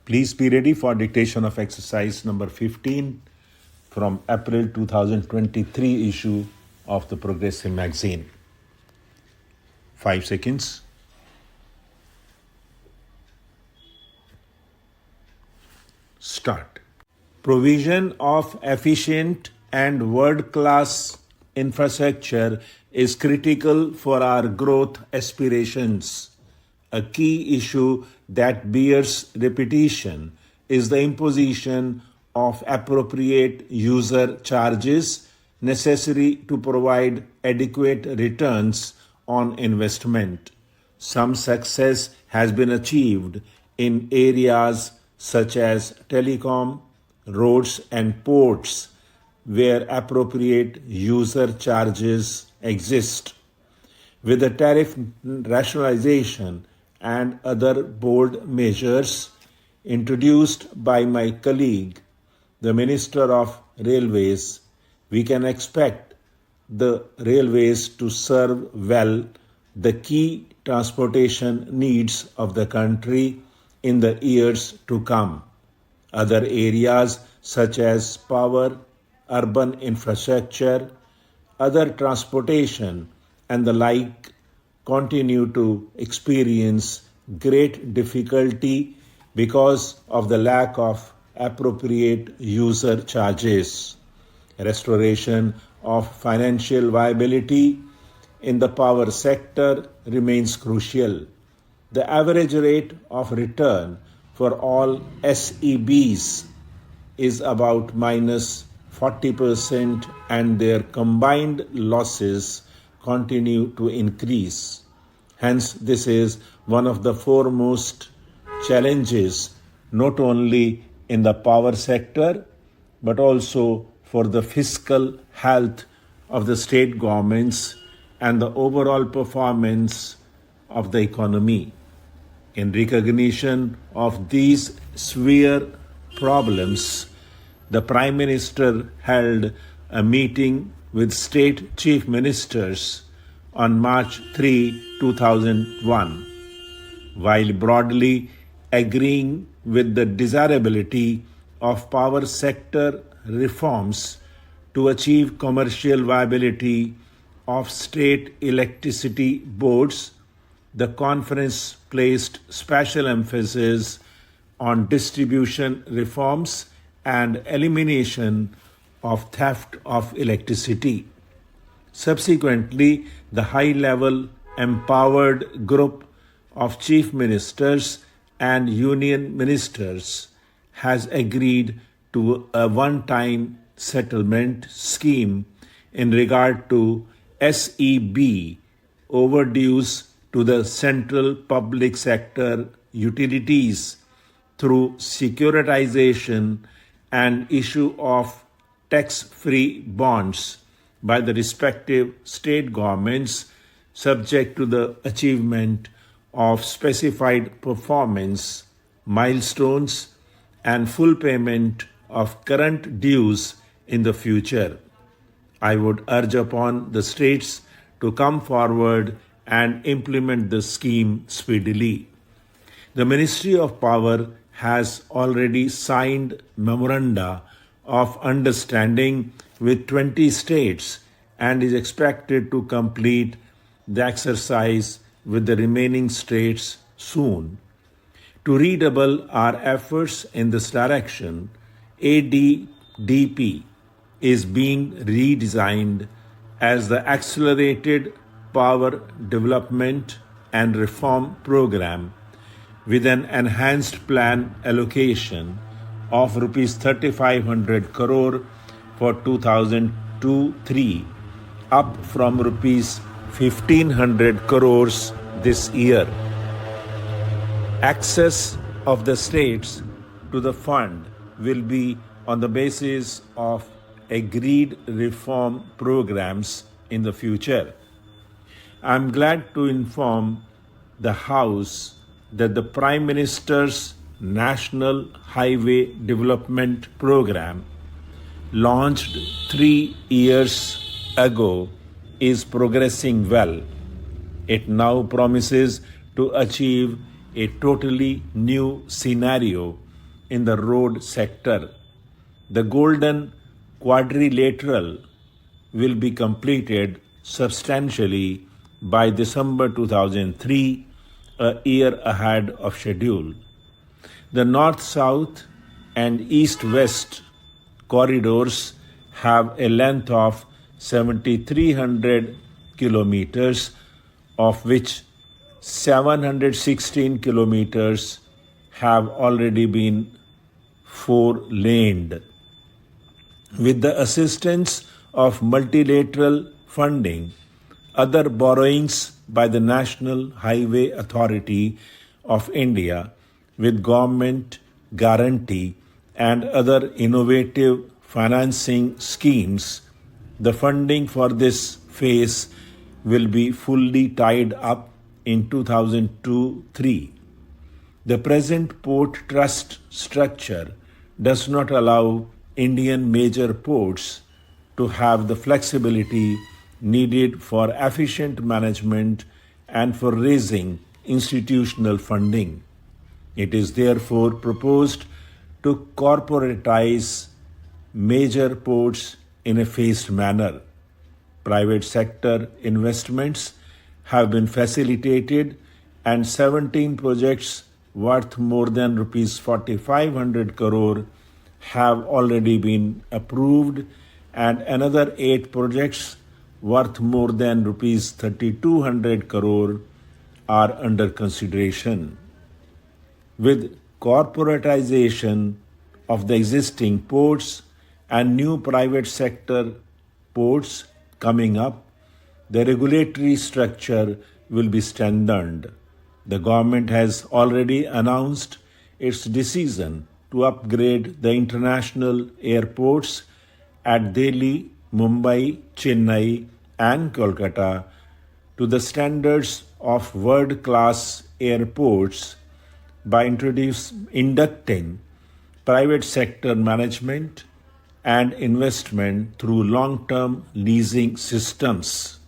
Please be ready for dictation of exercise number 15 from April 2023 issue of the Progressive magazine. 5 seconds. Start. Provision of efficient and world-class infrastructure is critical for our growth aspirations. A key issue that bears repetition is the imposition of appropriate user charges necessary to provide adequate returns on investment. Some success has been achieved in areas such as telecom, roads and ports where appropriate user charges exist. With the tariff rationalization and other bold measures introduced by my colleague, the Minister of Railways, we can expect the railways to serve well the key transportation needs of the country in the years to come. Other areas such as power, urban infrastructure, other transportation and the like continue to experience great difficulty because of the lack of appropriate user charges. Restoration of financial viability in the power sector remains crucial. The average rate of return for all SEBs is about minus 40% and their combined losses continue to increase. Hence, this is one of the foremost challenges not only in the power sector but also for the fiscal health of the state governments and the overall performance of the economy. In recognition of these severe problems, the Prime Minister held a meeting with state chief ministers on March 3, 2001. While broadly agreeing with the desirability of power sector reforms to achieve commercial viability of state electricity boards, the conference placed special emphasis on distribution reforms and elimination of theft of electricity. Subsequently, the high-level empowered group of chief ministers and union ministers has agreed to a one-time settlement scheme in regard to SEB overdues to the central public sector utilities through securitization and issue of tax-free bonds by the respective state governments subject to the achievement of specified performance milestones and full payment of current dues in the future. I would urge upon the states to come forward and implement the scheme speedily. The Ministry of Power has already signed memoranda of understanding with 20 states and is expected to complete the exercise with the remaining states soon. To redouble our efforts in this direction, ADDP is being redesigned as the Accelerated Power Development and Reform Program with an enhanced plan allocation of Rs 3,500 crore for 2002-03, up from Rs 1,500 crores this year. Access of the states to the fund will be on the basis of agreed reform programs in the future. I am glad to inform the House that the Prime Minister's National Highway Development Program, launched 3 years ago, is progressing well. It now promises to achieve a totally new scenario in the road sector. The Golden Quadrilateral will be completed substantially by December 2003, a year ahead of schedule. The north-south and east-west corridors have a length of 7,300 kilometers, of which 716 kilometers have already been four-laned. With the assistance of multilateral funding, other borrowings by the National Highway Authority of India with government guarantee and other innovative financing schemes, the funding for this phase will be fully tied up in 2002-03. The present port trust structure does not allow Indian major ports to have the flexibility needed for efficient management and for raising institutional funding. It is therefore proposed to corporatize major ports in a phased manner. Private sector investments have been facilitated and 17 projects worth more than rupees 4,500 crore have already been approved and another 8 projects worth more than rupees 3,200 crore are under consideration. With corporatization of the existing ports and new private sector ports coming up, the regulatory structure will be strengthened. The government has already announced its decision to upgrade the international airports at Delhi, Mumbai, Chennai, and Kolkata to the standards of world-class airports by inducting private sector management and investment through long-term leasing systems.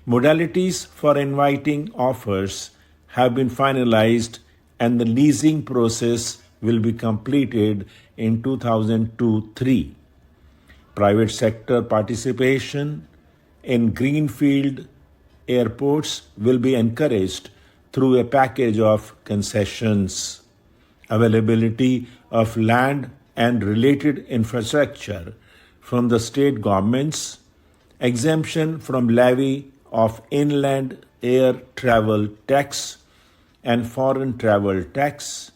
Modalities for inviting offers have been finalized and the leasing process will be completed in 2002-03. Private sector participation in greenfield airports will be encouraged through a package of concessions. Availability of land and related infrastructure from the state governments, exemption from levy of inland air travel tax and foreign travel tax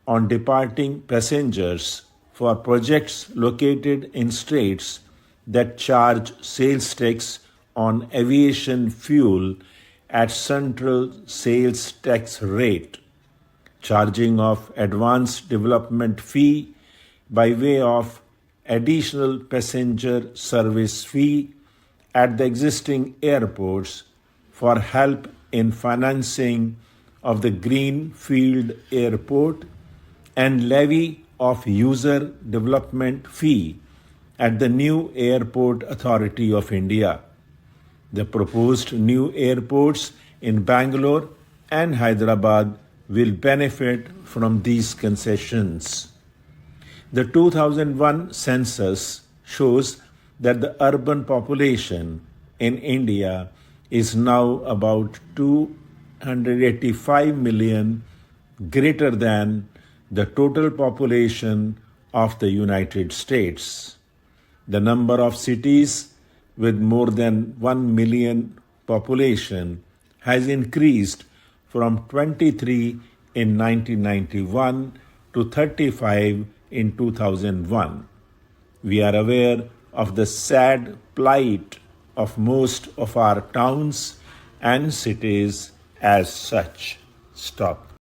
on departing passengers for projects located in states that charge sales tax on aviation fuel at central sales tax rate, charging of advance development fee by way of additional passenger service fee at the existing airports for help in financing of the greenfield airport and levy of user development fee at the new Airport Authority of India. The proposed new airports in Bangalore and Hyderabad will benefit from these concessions. The 2001 census shows that the urban population in India is now about 285 million, greater than the total population of the United States. The number of cities with more than 1 million population has increased from 23 in 1991 to 35 in 2001. We are aware of the sad plight of most of our towns and cities as such. Stop.